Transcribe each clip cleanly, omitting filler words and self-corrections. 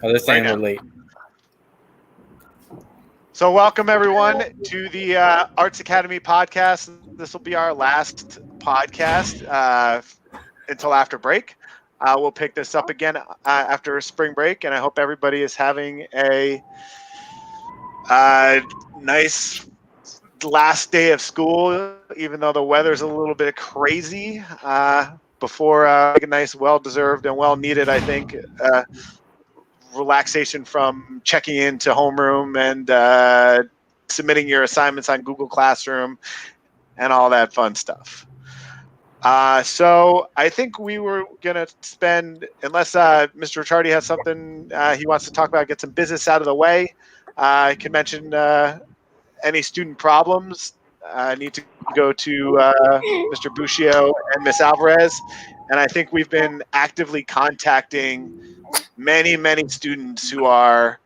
Oh, they're saying we're late. So welcome everyone to the Arts Academy podcast. This will be our last podcast until after break. We'll pick this up again after spring break, and I hope everybody is having a nice last day of school, even though the weather's a little bit crazy. Before a nice, well-deserved and well-needed, I think, relaxation from checking into homeroom and submitting your assignments on Google Classroom and all that fun stuff. So I think we were going to spend, unless Mr. Ricciardi has something he wants to talk about, get some business out of the way. I can mention any student problems need to go to Mr. Buccio and Miss Alvarez. And I think we've been actively contacting many students who are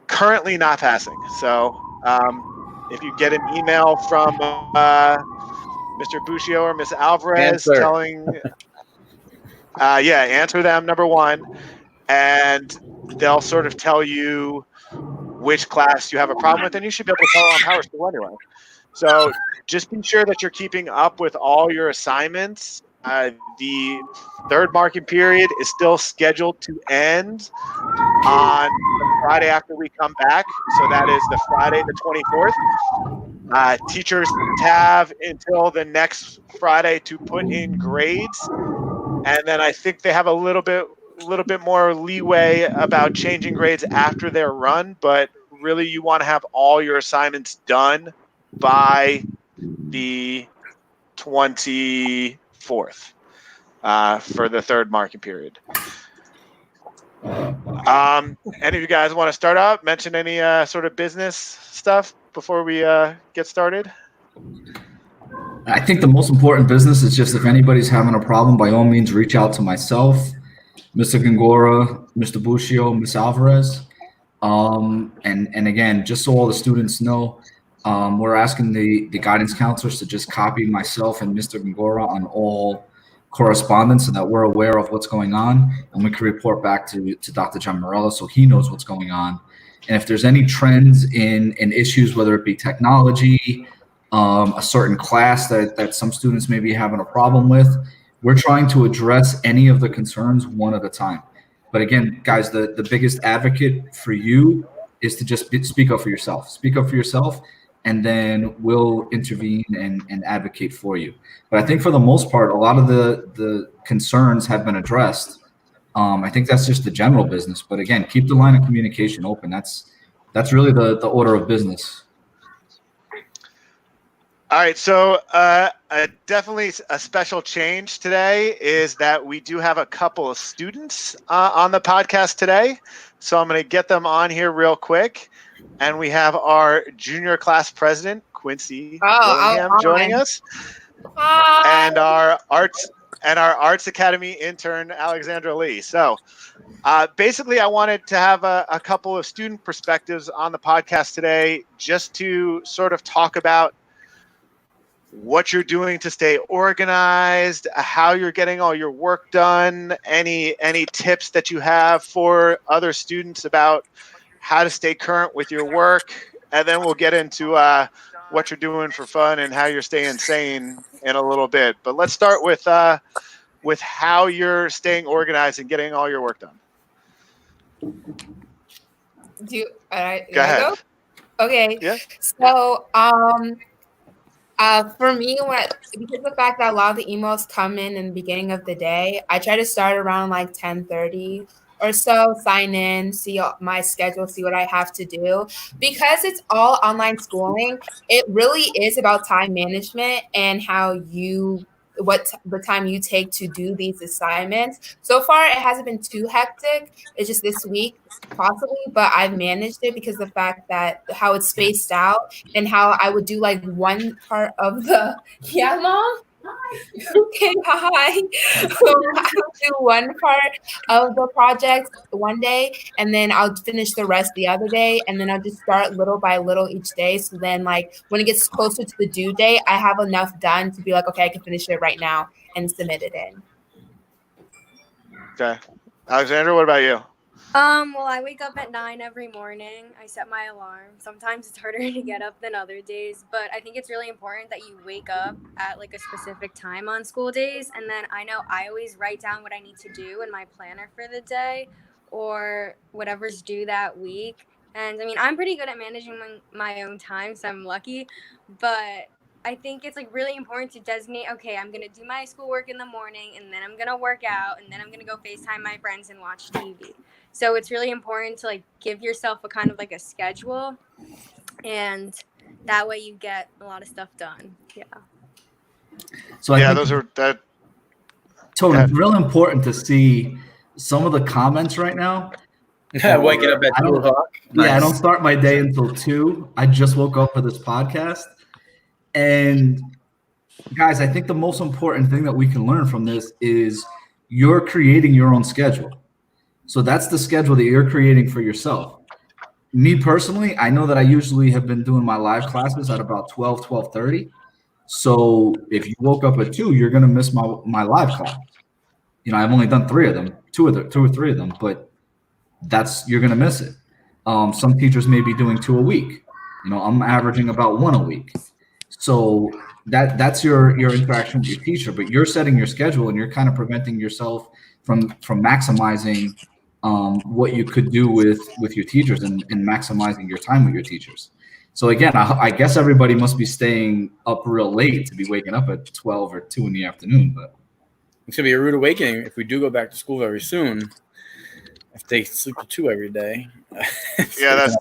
currently not passing. So if you get an email from Mr. Buccio or Miss Alvarez telling, answer them, number one, and they'll sort of tell you which class you have a problem with, and you should be able to tell on Power School anyway. So just be sure that you're keeping up with all your assignments. The third marking period is still scheduled to end on the Friday after we come back. So that is the Friday, the 24th. Teachers have until the next Friday to put in grades. And then I think they have a little bit more leeway about changing grades after their run, but really you want to have all your assignments done by the 24th for the third marking period. Any of you guys want to start out, mention any sort of business stuff before we get started? I think the most important business is just if anybody's having a problem, by all means, reach out to myself, Mr. Gongora, Mr. Buccio, Ms. Alvarez. And again, just so all the students know, we're asking the guidance counselors to just copy myself and Mr. Gongora on all correspondence so that we're aware of what's going on, and we can report back to Dr. John Morella so he knows what's going on. And if there's any trends in issues, whether it be technology, a certain class that some students may be having a problem with, we're trying to address any of the concerns one at a time. But again, guys, the biggest advocate for you is to just speak up for yourself. Speak up for yourself, and then we'll intervene and advocate for you. But I think for the most part, a lot of the concerns have been addressed. I think that's just the general business. But again, keep the line of communication open. That's really the order of business. All right, so definitely a special change today is that we do have a couple of students on the podcast today. So I'm going to get them on here real quick. And we have our junior class president, Quincy Willingham, joining us. And our Arts Academy intern, Alexandra Lee. So basically, I wanted to have a couple of student perspectives on the podcast today just to sort of talk about what you're doing to stay organized, how you're getting all your work done, any tips that you have for other students about how to stay current with your work, and then we'll get into what you're doing for fun and how you're staying sane in a little bit. But let's start with how you're staying organized and getting all your work done. Go ahead. Go? Okay. Yeah. So for me, because of the fact that a lot of the emails come in the beginning of the day, I try to start around like 10:30 or so, sign in, see my schedule, see what I have to do. Because it's all online schooling, it really is about time management and the time you take to do these assignments. So far, it hasn't been too hectic. It's just this week, possibly, but I've managed it because of the fact that how it's spaced out and how I would do like one part of yeah, Mom? Okay, hi. I would do one part of the project one day, and then I'll finish the rest the other day, and then I'll just start little by little each day. So then, like, when it gets closer to the due date, I have enough done to be like, okay, I can finish it right now and submit it in. Okay. Alexandra, what about you? Well, I wake up at 9 every morning. I set my alarm. Sometimes it's harder to get up than other days, but I think it's really important that you wake up at like a specific time on school days. And then I know I always write down what I need to do in my planner for the day or whatever's due that week. And I mean, I'm pretty good at managing my own time, so I'm lucky, but I think it's like really important to designate, okay, I'm gonna do my schoolwork in the morning and then I'm gonna work out and then I'm gonna go FaceTime my friends and watch TV. So it's really important to like give yourself a kind of like a schedule, and that way you get a lot of stuff done. Yeah. So I Yeah, think those are that. Tony, it's real important to see some of the comments right now. Waking up at I 2 don't, o'clock. yeah, I Nice. don't start my day until 2. I just woke up for this podcast. And guys, I think the most important thing that we can learn from this is you're creating your own schedule. So that's the schedule that you're creating for yourself. Me personally, I know that I usually have been doing my live classes at about 12:30. So if you woke up at 2, you're going to miss my live class. You know, I've only done 3 of them, two or three of them, but you're going to miss it. Some teachers may be doing 2 a week. You know, I'm averaging about 1 a week. So that's your interaction with your teacher, but you're setting your schedule and you're kind of preventing yourself from maximizing what you could do with your teachers and maximizing your time with your teachers. So again, I guess everybody must be staying up real late to be waking up at 12 or 2 in the afternoon. But It's going to be a rude awakening if we do go back to school very soon. If they sleep to 2 every day. Yeah, that's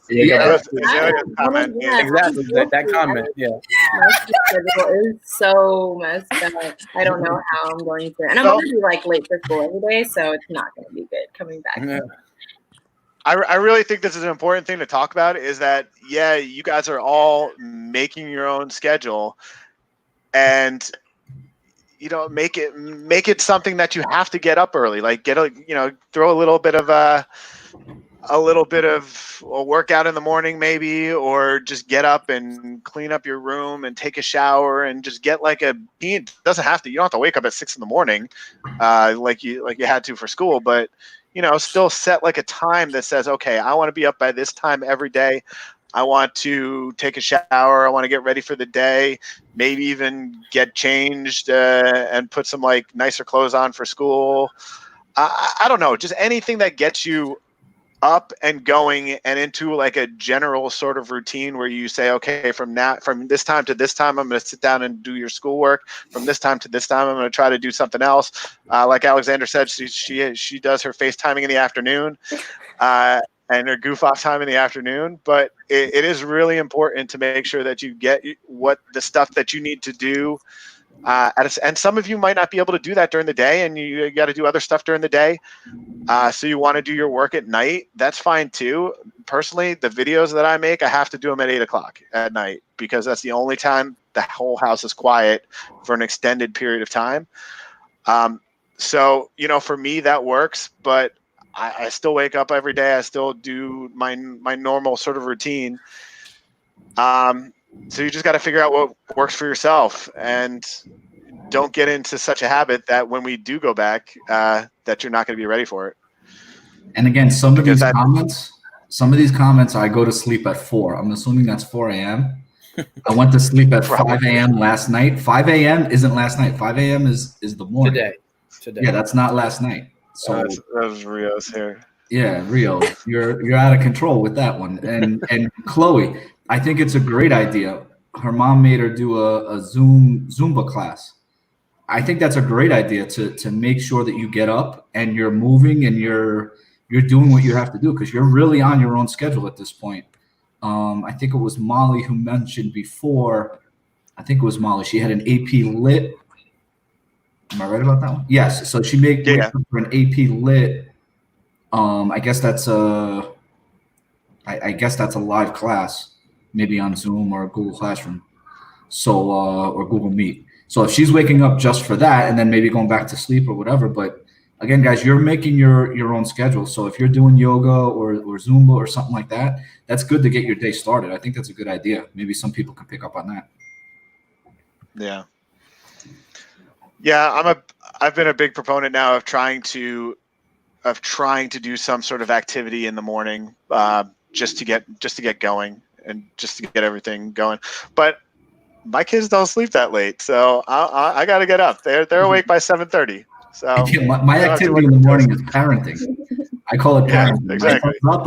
comment. Yeah. Exactly. That comment. Yeah. My schedule is so messed up. I don't know how I'm going to. And I'm going to be like late for school every day, so it's not going to be good coming back. Yeah. I really think this is an important thing to talk about is that, yeah, you guys are all making your own schedule and, you know, make it something that you have to get up early, like throw a little bit of a workout in the morning maybe, or just get up and clean up your room and take a shower and just get you don't have to wake up at 6 a.m. Like you had to for school, but you know, still set like a time that says, okay, I want to be up by this time every day. I want to take a shower. I want to get ready for the day, maybe even get changed and put some like nicer clothes on for school. I don't know, just anything that gets you up and going and into like a general sort of routine where you say, okay, from this time to this time, I'm going to sit down and do your schoolwork. From this time to this time, I'm going to try to do something else. Like Alexander said, she does her FaceTiming in the afternoon and her goof off time in the afternoon. But it is really important to make sure that you get what the stuff that you need to do. And some of you might not be able to do that during the day, and you got to do other stuff during the day. So you want to do your work at night, that's fine too. Personally, the videos that I make, I have to do them at 8 o'clock at night because that's the only time the whole house is quiet for an extended period of time. So, you know, for me, that works, but I still wake up every day. I still do my normal sort of routine. So you just got to figure out what works for yourself and don't get into such a habit that when we do go back, that you're not going to be ready for it. And again, some of these comments, I go to sleep at 4. I'm assuming that's 4 a.m. I went to sleep at 5 a.m. last night. 5 a.m. isn't last night. 5 a.m. is the morning. Today. Yeah, that's not last night. So that was Rio's here. Yeah, Rio, you're out of control with that one. And Chloe, I think it's a great idea. Her mom made her do a Zumba class. I think that's a great idea to make sure that you get up and you're moving and you're doing what you have to do because you're really on your own schedule at this point. I think it was Molly who mentioned before. I think it was Molly. She had an AP Lit. Am I right about that one? Yes. So she made for an AP Lit. I guess that's a live class, maybe on Zoom or Google Classroom. So or Google Meet. So if she's waking up just for that and then maybe going back to sleep or whatever, but again, guys, you're making your own schedule. So if you're doing yoga or Zumba or something like that, that's good to get your day started. I think that's a good idea. Maybe some people can pick up on that. Yeah. Yeah, I've been a big proponent now of trying to of trying to do some sort of activity in the morning, just to get going and just to get everything going. But my kids don't sleep that late, so I got to get up. They're awake by 7:30. So Yeah, my I don't have too activity in much the to morning is parenting. I call it Yeah, parenting. exactly. My son's up,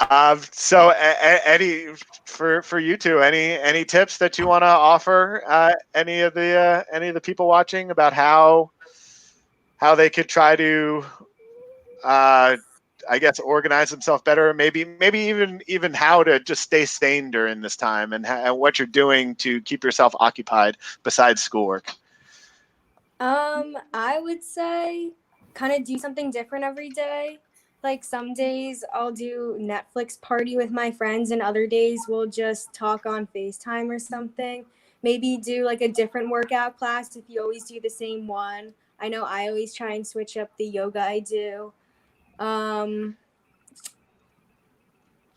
I'm up. So any for you two, any tips that you want to offer any of the people watching about how they could try to I guess organize themselves better, maybe even how to just stay sane during this time, and what you're doing to keep yourself occupied besides schoolwork. I would say kind of do something different every day. Like some days I'll do Netflix party with my friends, and other days we'll just talk on FaceTime or something. Maybe do like a different workout class if you always do the same one. I know I always try and switch up the yoga I do. Um,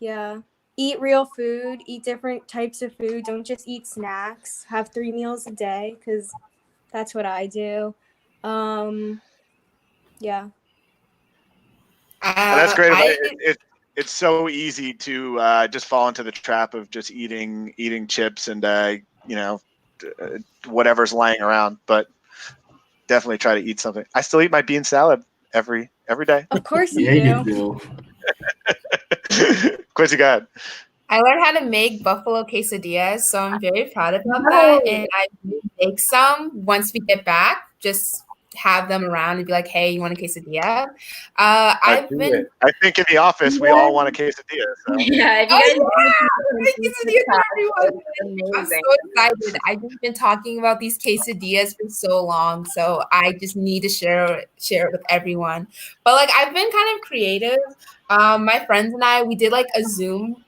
yeah. Eat real food, eat different types of food. Don't just eat snacks. Have 3 meals a day, because that's what I do. Yeah. And that's great. I It's so easy to just fall into the trap of just eating chips and whatever's lying around. But definitely try to eat something. I still eat my bean salad every day. Of course you Yeah, do. you do. Quincy, go ahead. I learned how to make buffalo quesadillas, so I'm very proud about that. No. And I will make some once we get back. Just have them around and be like, "Hey, you want a quesadilla?" Let's I've do been it. I think in the office we all want a quesadilla. So. Yeah, if you Oh guys yeah! want Make to quesadillas for everyone. it's I'm so amazing. excited. I've just been talking about these quesadillas for so long, so I just need to share it with everyone. But like I've been kind of creative. My friends and I, we did like a Zoom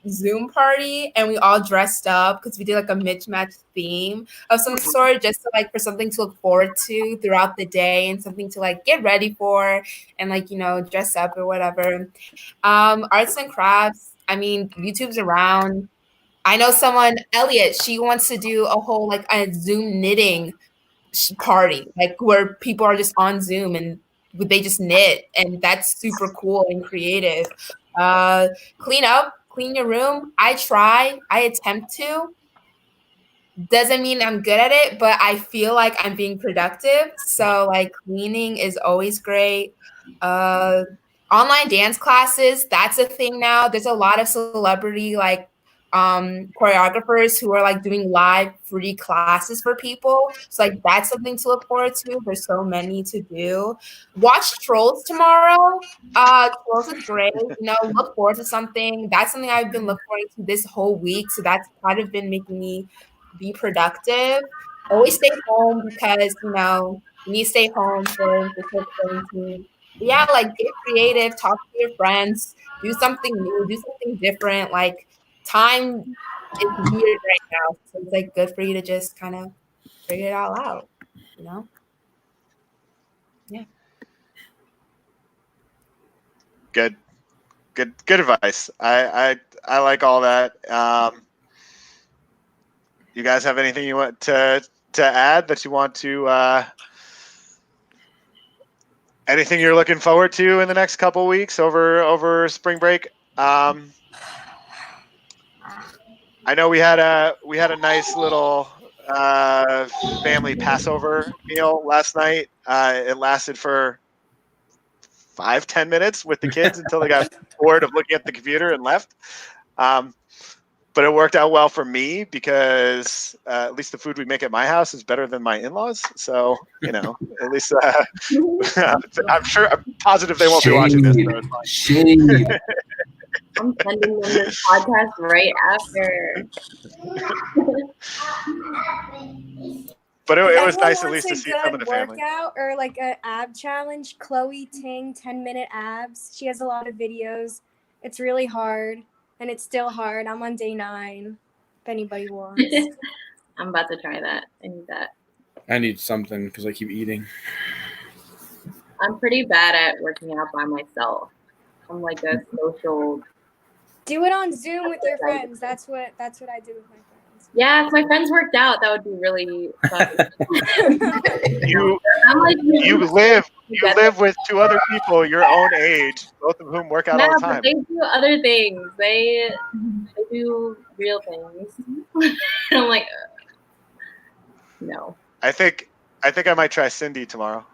party, and we all dressed up because we did like a mismatch theme of some sort, just to, like for something to look forward to throughout the day and something to like get ready for and like dress up or whatever. Arts and crafts. I mean, YouTube's around. I know someone, Elliot, she wants to do a whole like a Zoom knitting party, like where people are just on Zoom and they just knit, and that's super cool and creative. Uh, clean your room. I attempt to. Doesn't mean I'm good at it, but I feel like I'm being productive. So like cleaning is always great. Uh, Online dance classes, that's a thing now. There's a lot of celebrity like choreographers who are like doing live free classes for people. So like that's something to look forward to. There's so many to do. Watch Trolls tomorrow. Trolls is great. Look forward to something. That's something I've been looking forward to this whole week. So that's kind of been making me be productive. Always stay home because you need to stay home for the quarantine. But yeah, like get creative, talk to your friends, do something new, do something different. Like time is weird right now, so it's like good for you to just kind of figure it all out. Yeah. Good advice. I like all that. You guys have anything you want to add that you want to anything you're looking forward to in the next couple of weeks over spring break? I know we had a nice little family Passover meal last night. It lasted for 5-10 minutes with the kids until they got bored of looking at the computer and left. But it worked out well for me because at least the food we make at my house is better than my in-laws. So, at least I'm positive they won't be watching this. So it's fine. Shade. I'm sending them this podcast right after. But If it was anyone nice at wants least to a see some of the good family. workout or like an ab challenge, Chloe Ting 10-minute abs. She has a lot of videos. It's really hard, and it's still hard. I'm on day 9. If anybody wants. I'm about to try that. I need that. I need something because I keep eating. I'm pretty bad at working out by myself. I'm like a social. Do it on Zoom with your friends. That's what I do with my friends. Yeah, if my friends worked out, that would be really fun. You I'm like, you live with two other people your own age, both of whom work out yeah, all the but time. they do other things. They do real things. And I'm like, no. I think I might try Cindy tomorrow.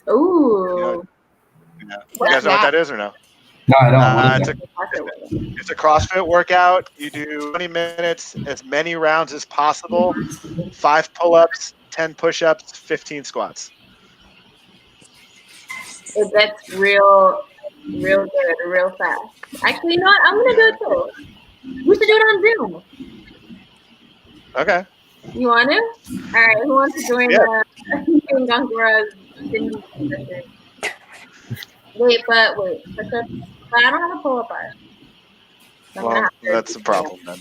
Ooh. Yeah. You guys know what that is or no? No, I don't. What is It's a CrossFit workout. You do 20 minutes, as many rounds as possible, 5 pull-ups, 10 push-ups, 15 squats. That's real good, real fast. Actually, you know what? I'm gonna do it too. We should do it on Zoom. Okay. You want to? All right. Who wants to join the Gongura's Cindy session? Wait. Push-ups. But I don't have a pull-up bar. So I'm gonna Well, have to that's the problem then.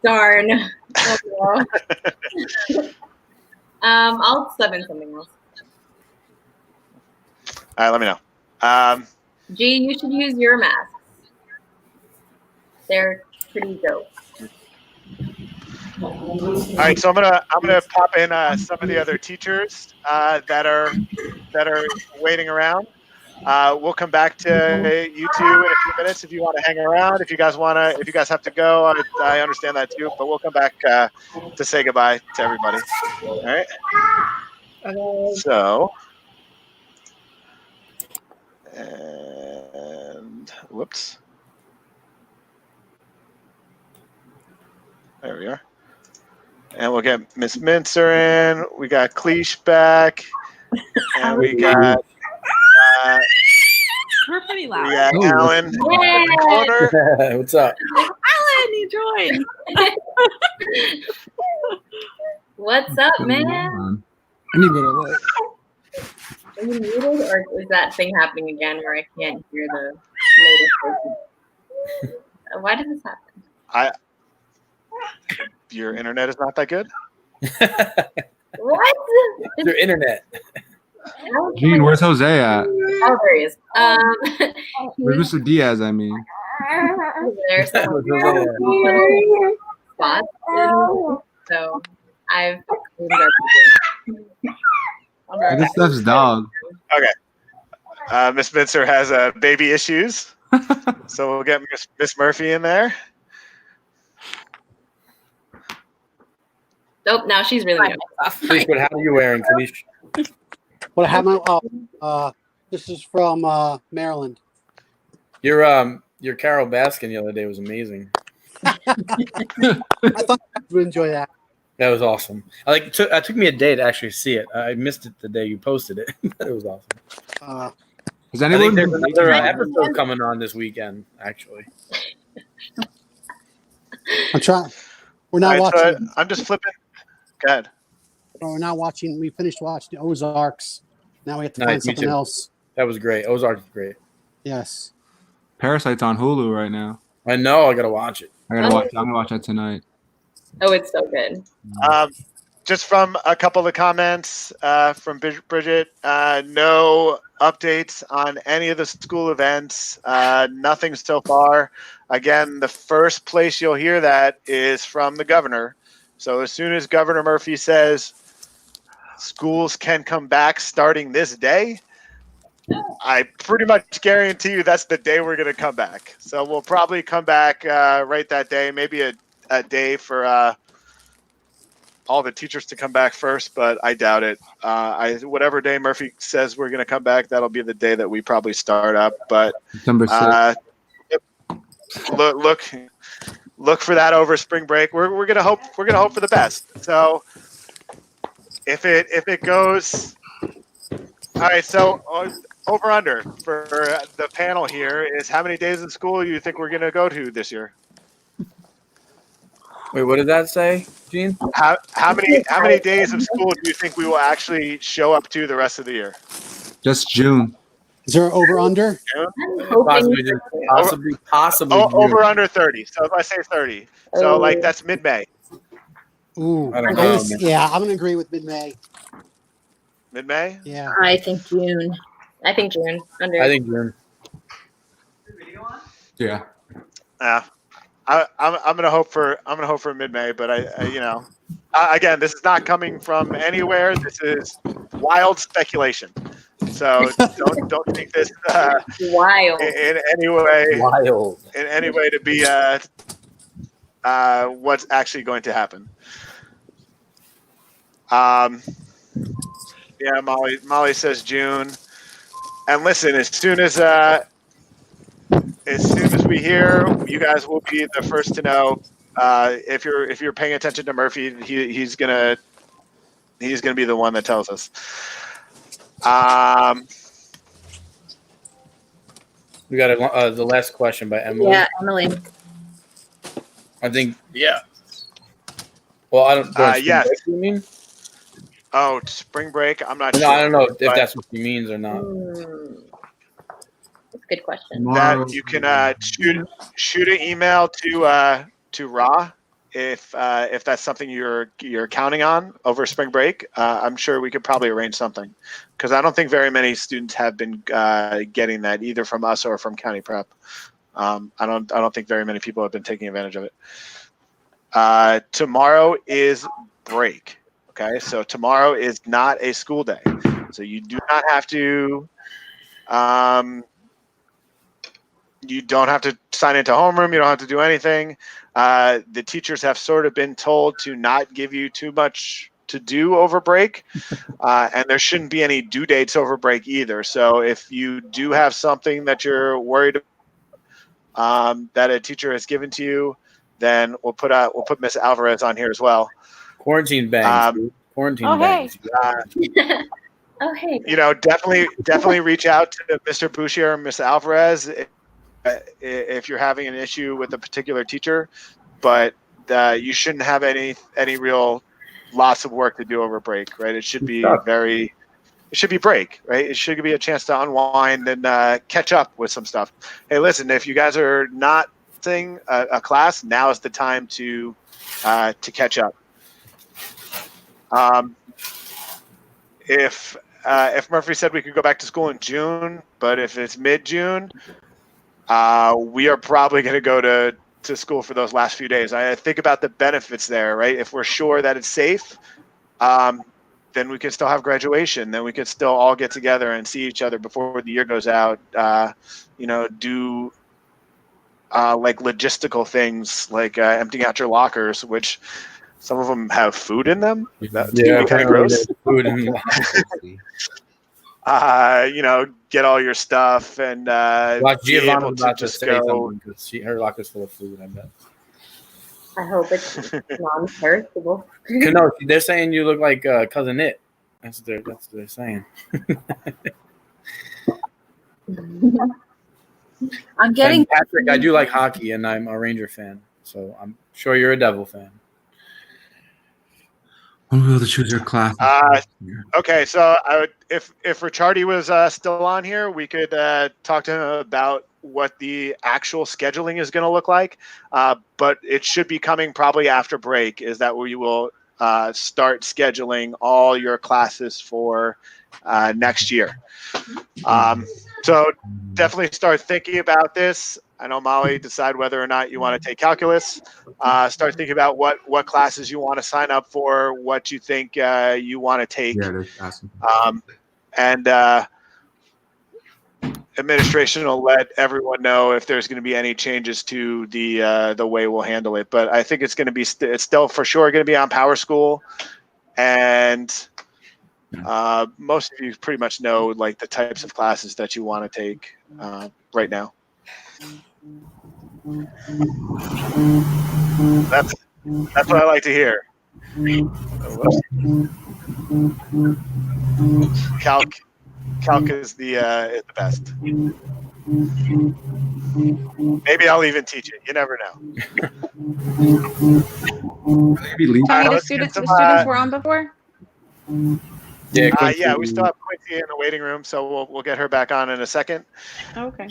Darn. Oh, well. I'll sub in something else. All right, let me know. G, you should use your masks. They're pretty dope. All right, so I'm gonna pop in some of the other teachers that are waiting around. We'll come back to you two in a few minutes if you want to hang around. If you guys have to go, I understand that too. But we'll come back to say goodbye to everybody. All right. So, and whoops. There we are. And we'll get Miss Mincer in. We got Cleesh back. And we got We're pretty loud. we got Alan in the corner. What's up? Alan, you joined. What's up, man? I need to go to work. Are you muted, or is that thing happening again where I can't hear the latest person? Why did this happen? Your internet is not that good? What? Your internet. Gene, where's Jose at? Oh, there he is. Where's Mr. Diaz, I mean? There's someone spots. So I've cleaned up. I guess that's dog. Okay. Miss Mincer has baby issues. So we'll get Miss Murphy in there. Nope, now she's really good. Kalish, what hat are you wearing, Kalish? What happened? This is from Maryland. Your Carol Baskin the other day was amazing. I thought you would enjoy that. That was awesome. It took me a day to actually see it. I missed it the day you posted it. But it was awesome. Has I anyone think there's another episode coming on this weekend, actually. I'm trying. We're not All right, so watching. I'm just flipping. Go ahead. We're not watching. We finished watching Ozarks. Now we have to Nice, find me something too. else. That was great. Ozark was great. Yes. Parasite's on Hulu right now? I know. I gotta watch it. I'm gonna watch that tonight. Oh, it's so good. Just from a couple of comments from Bridget, no updates on any of the school events. Nothing so far. Again, the first place you'll hear that is from the governor. So as soon as Governor Murphy says schools can come back starting this day, I pretty much guarantee you that's the day we're going to come back. So we'll probably come back right that day, maybe a day for all the teachers to come back first, but I doubt it. Whatever day Murphy says we're going to come back, that'll be the day that we probably start up. But September 6th. Look for that over spring break. We're gonna hope for the best. So if it goes, all right. So over under for the panel here is how many days of school you think we're gonna go to this year? Wait, what did that say, Gene? How many days of school do you think we will actually show up to the rest of the year? Just June. Is there over under? Possibly. Over under 30. So if I say 30, so like that's mid-May. Ooh. I don't know. Yeah, I'm gonna agree with mid-May. Mid-May? Yeah. I think June. I think June. Yeah. I'm gonna hope for mid-May, but again, this is not coming from anywhere. This is wild speculation. So don't think this Wild. in any way Wild. to be what's actually going to happen. Yeah, Molly says June. And listen, as soon as we hear, you guys will be the first to know. If you're paying attention to Murphy, he's gonna be the one that tells us. We got the last question by Emily. Yeah, Emily. I think. Yeah. Well, I don't. Yes. Break, you mean? Oh, spring break. I'm not sure. I don't know if that's what she means or not. That's a good question. That you can shoot an email to Ra if that's something you're counting on over spring break. I'm sure we could probably arrange something, because I don't think very many students have been getting that either from us or from County Prep. I don't think very many people have been taking advantage of it. Tomorrow is break. Okay, so tomorrow is not a school day, so you do not have to. You don't have to sign into homeroom. You don't have to do anything. The teachers have sort of been told to not give you too much to do over break, and there shouldn't be any due dates over break either. So if you do have something that you're worried about, that a teacher has given to you, then we'll put Miss Alvarez on here as well. Quarantine bangs. Quarantine bangs. Oh, hey. Definitely reach out to Mr. Bouchier or Miss Alvarez if you're having an issue with a particular teacher, but you shouldn't have any real loss of work to do over break, right? It should be break, right? It should be a chance to unwind and catch up with some stuff. Hey, listen, if you guys are not seeing a class, now is the time to catch up. If Murphy said we could go back to school in June, but if it's mid-June, we are probably going to go to school for those last few days. I think about the benefits there, right? If we're sure that it's safe, then we can still have graduation. Then we can still all get together and see each other before the year goes out. Do like logistical things like emptying out your lockers, which some of them have food in them. That's kind of gross. Food in get all your stuff and be able to just go. Her locker's full of food, I bet. I hope it's non-perishable. No, they're saying you look like Cousin It. That's what they're saying. I'm getting and Patrick. I do like hockey, and I'm a Ranger fan, so I'm sure you're a Devil fan. When will be able to choose your class? Okay, so if Ricciardi was still on here, we could talk to him about what the actual scheduling is going to look like. But it should be coming probably after break. Is that where you will start scheduling all your classes for next year? So definitely start thinking about this. I know, Molly, decide whether or not you want to take calculus. Start thinking about what classes you want to sign up for, what you think you want to take. Yeah, that's awesome. And administration will let everyone know if there's going to be any changes to the way we'll handle it. But I think it's going to be it's still for sure going to be on Power School, and most of you pretty much know like the types of classes that you want to take right now. That's what I like to hear. Calc is the best. Maybe I'll even teach it. You never know. Tony, the students were on before? Yeah, we still have Quincy in the waiting room, so we'll get her back on in a second. Okay.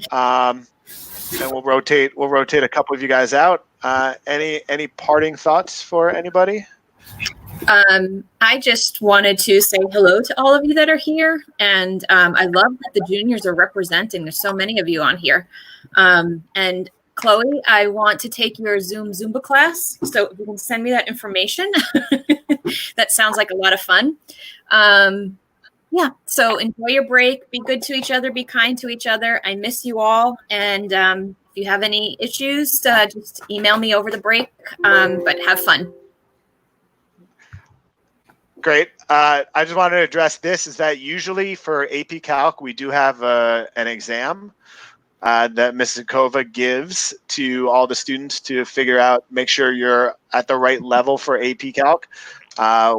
And we'll rotate a couple of you guys out. Any parting thoughts for anybody? I just wanted to say hello to all of you that are here, and I love that the juniors are representing. There's so many of you on here, and Chloe, I want to take your Zoom Zumba class. So if you can send me that information, that sounds like a lot of fun. Yeah, so enjoy your break. Be good to each other. Be kind to each other. I miss you all. And if you have any issues, just email me over the break. But have fun. Great. I just wanted to address this, is that usually for APCalc, we do have an exam that Mrs. Kova gives to all the students to figure out, make sure you're at the right level for APCalc.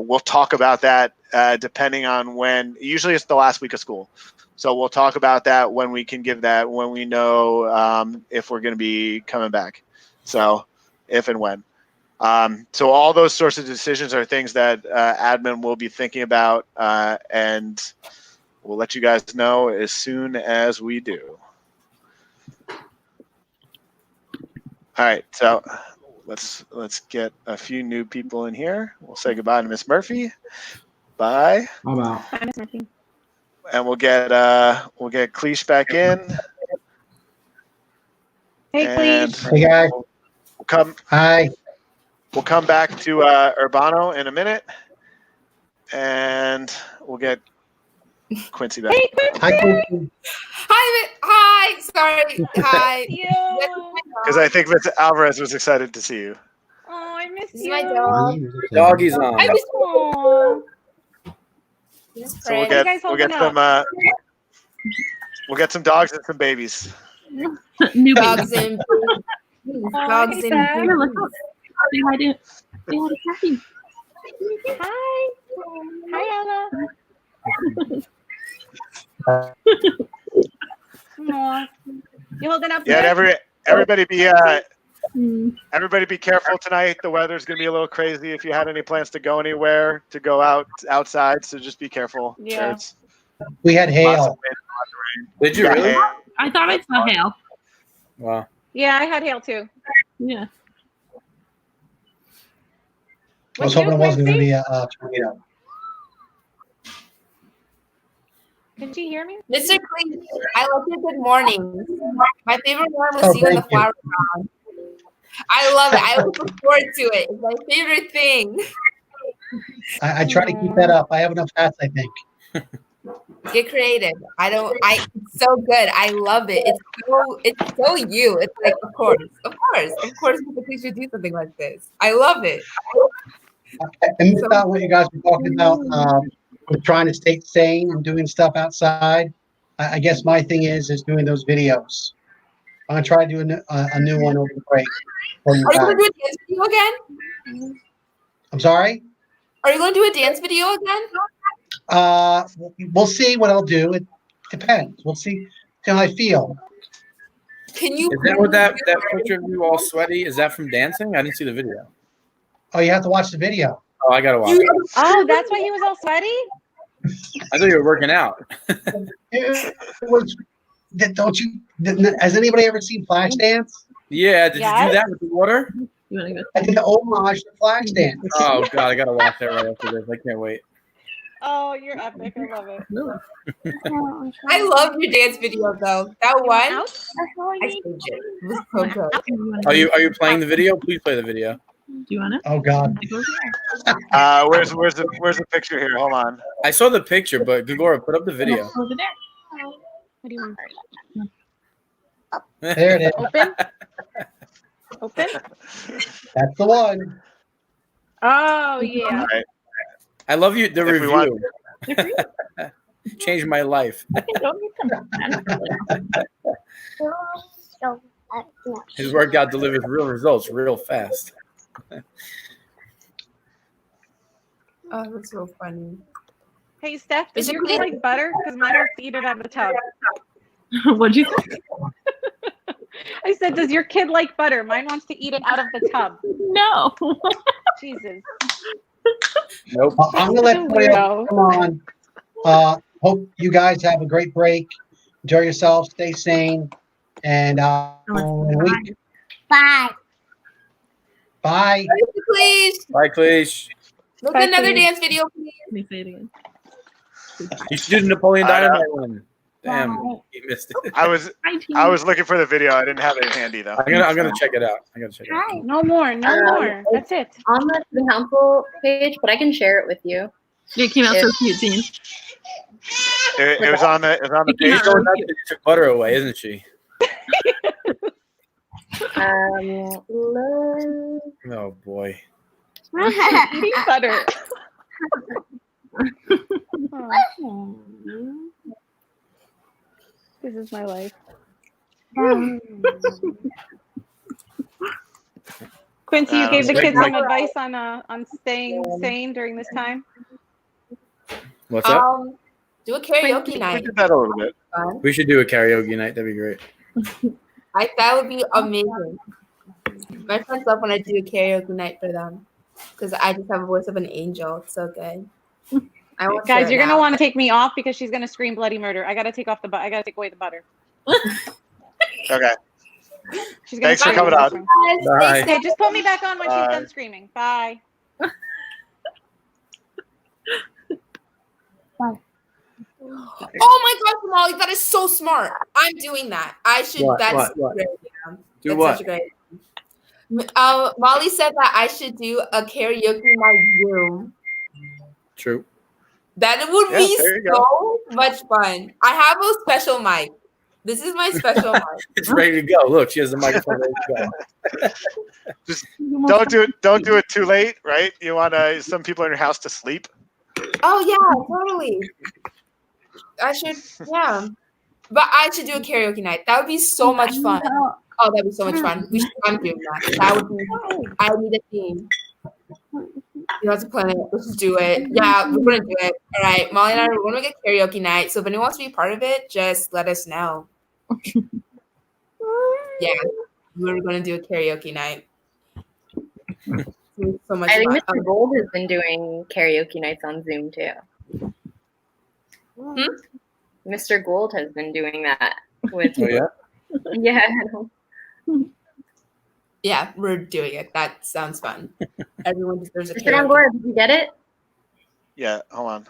We'll talk about that depending on when. Usually it's the last week of school. So we'll talk about that when we can give that, when we know if we're going to be coming back. So if and when. So all those sorts of decisions are things that admin will be thinking about, and we'll let you guys know as soon as we do. All right, so let's get a few new people in here. We'll say goodbye to Miss Murphy. Bye. I'm out. Bye, Miss Murphy. And we'll get Cleesh back in. Hey, And Cleesh. Hey, guys. We'll come. Hi. We'll come back to Urbano in a minute, and we'll get Quincy back. Hey, Quincy. Hi, Quincy. Hi. Sorry. Hi. Because I think Mr. Alvarez was excited to see you. Oh, I missed This is you. my dog. Doggy's on. I miss Aw. So we'll Hey, guys, get hold some up. we'll get some dogs and some babies. New dogs baby. and dogs hey, and Seth. babies. Say hi to Kathy. Hi. Hi, Ella. Aw. You holding up Yeah, good? everybody be careful tonight. The weather's gonna be a little crazy. If you had any plans to go anywhere, to go outside, so just be careful. Yeah. There's We had lots of hail. wind, lots of rain. Did you really? hail. I thought I saw hail. Wow. Yeah, I had hail too. Yeah. I was What'd you hoping do, it wasn't going to Quincy? be a tornado. Did you hear me? Mr. Clean, I like your good morning. My favorite one was Oh, you in the thank you. flower crown. I love it. I look forward to it. It's my favorite thing. I try to keep that up. I have enough hats, I think. Get creative. It's so good. I love it. It's so you. It's like, of course, Mr. Clean should do something like this. I love it. And about what you guys were talking about, with trying to stay sane and doing stuff outside. I guess my thing is doing those videos. I'm gonna try to do a new one over the break for you Are you going guys. to do a dance video again? I'm sorry. Are you going to do a dance video again? We'll see what I'll do. It depends. We'll see how I feel. Can you? Is that what that picture of you all sweaty? Is that from dancing? I didn't see the video. Oh, you have to watch the video. Oh, I gotta watch it. Oh, that's why he was all sweaty? I thought you were working out. It was. Don't you? Has anybody ever seen Flashdance? Yeah. Did you Yes. do that with the water? You want to go? I did the homage to Flashdance. Oh God, I gotta watch that right after this. I can't wait. Oh, you're epic. I love it. I love your dance video though. That one, I Out? saved it. It was so good. Are you playing the video? Please play the video. Do you want to? Oh God. Where's the picture here? Hold on. I saw the picture, but Gagora, put up the video. Over there. What do you want? There it is. Open? Open? That's the one. Oh, yeah. I love you. The If we review want- changed my life. His workout delivers real results real fast. Oh, that's so funny. Hey, Steph, Is does it your kid clear? like butter? Because mine wants to eat it out of the tub. What'd you say? I said, does your kid like butter? Mine wants to eat it out of the tub. No. Jesus. Nope. I'm gonna let somebody else come on. Hope you guys have a great break. Enjoy yourselves. Stay sane. And week. Bye. Bye. Please Bye, Cleesh. look Bye, another please. dance video, please. Let me say it again. You should do the Napoleon Dynamite one. Damn, he missed it. I was looking for the video. I didn't have it handy though. I'm gonna check it out. I gotta check it out. No more. No more. That's it. On the student council page, but I can share it with you. It came out so cute, Dean. It was on the page. She took butter away, isn't she? Oh boy. Eating butter. This is my life. Quincy, you gave the kids some advice on staying sane during this time. What's up? Do a karaoke night. We did that a little bit. We should do a karaoke night. That'd be great. That would be amazing. My friends love when I do a karaoke night for them because I just have a voice of an angel. It's so good. Guys, you're gonna want to take me off because she's gonna scream bloody murder. I gotta take away the butter. Okay. She's gonna Thanks for coming on. Bye. Okay, just put me back on when she's done screaming. Bye. Oh my gosh, Molly, that is so smart. I'm doing that. I should. What? That's What? great. Do That's what? such a great. Molly said that I should do a karaoke night Zoom. True. That would Yeah, be there you so much fun. I have a special mic. This is my special mic. It's ready to go. Look, she has the microphone ready to go. Just don't do it too late, right? You want some people in your house to sleep. Oh yeah, totally. I should, yeah. But I should do a karaoke night. That would be so much fun. Oh, that'd be so much fun. I'm doing that. That would be. I need a theme. You have to plan it. Let's just do it. Yeah, we're gonna do it. All right, Molly and I are gonna get karaoke night. So if anyone wants to be part of it, just let us know. Yeah, we're gonna do a karaoke night. So much I think fun. Mr. Gold has been doing karaoke nights on Zoom too. Mr. Gold has been doing that with. Oh yeah. Yeah. Yeah, we're doing it. That sounds fun. Everyone deserves a Mr. karaoke. Angora, did you get it? Yeah, hold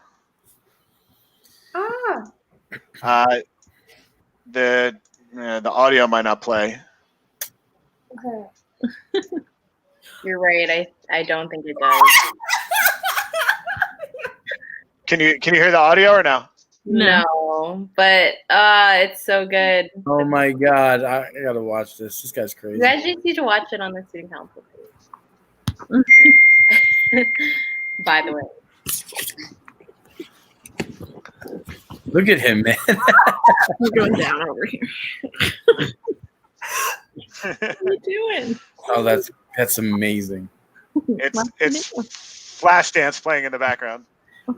Ah. on. The audio might not play. Okay. You're right. I don't think it does. Can you hear the audio or no? No, but it's so good. Oh my god, I gotta watch this. This guy's crazy. You guys just need to watch it on the student council page. By the way. Look at him, man. We're going down over here. What are you doing? Oh, that's amazing. It's Flashdance playing in the background.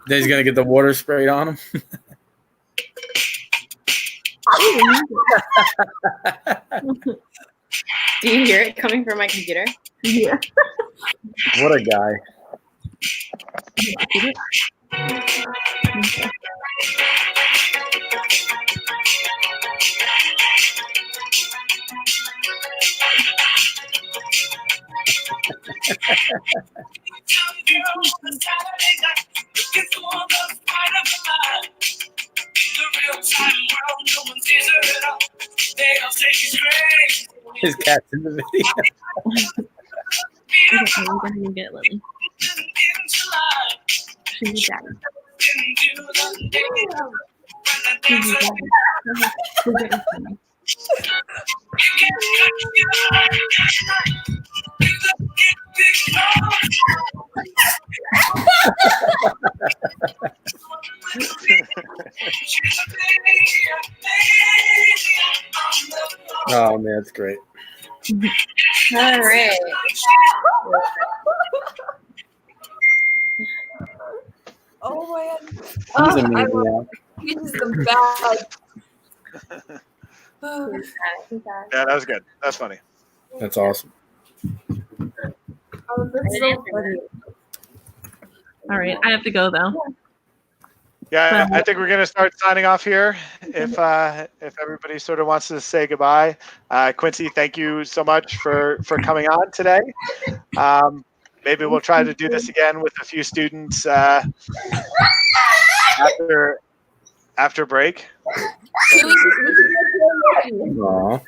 Then he's gonna get the water sprayed on him. Do you hear it coming from my computer? Yeah. What a guy. His cat's in the video. I'm gonna get Lily. She's your daddy. She's your daddy. She's your daddy. Oh man, that's great. All right. Oh my god. He's amazing. This is the best. Yeah, that was good. That's funny. That's awesome. Oh, that's so funny. All right, I have to go though. Yeah, I think we're gonna start signing off here. If everybody sort of wants to say goodbye, Quincy, thank you so much for coming on today. Maybe we'll try to do this again with a few students after after break. Aw.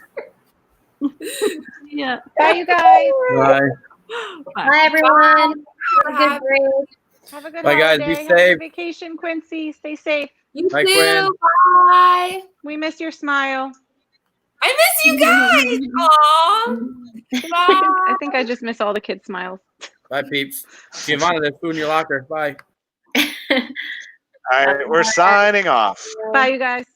Yeah. Bye, you guys. Bye. Bye, everyone. Have a good break. Have a good Bye, guys. holiday. Be Have a safe. good vacation, Quincy. Stay safe. You Bye, too. Quinn. Bye. We miss your smile. I miss you guys. Aw. I think I just miss all the kids' smiles. Bye, peeps. Giovanna, there's food in your locker. Bye. All right, we're signing off. Bye, you guys.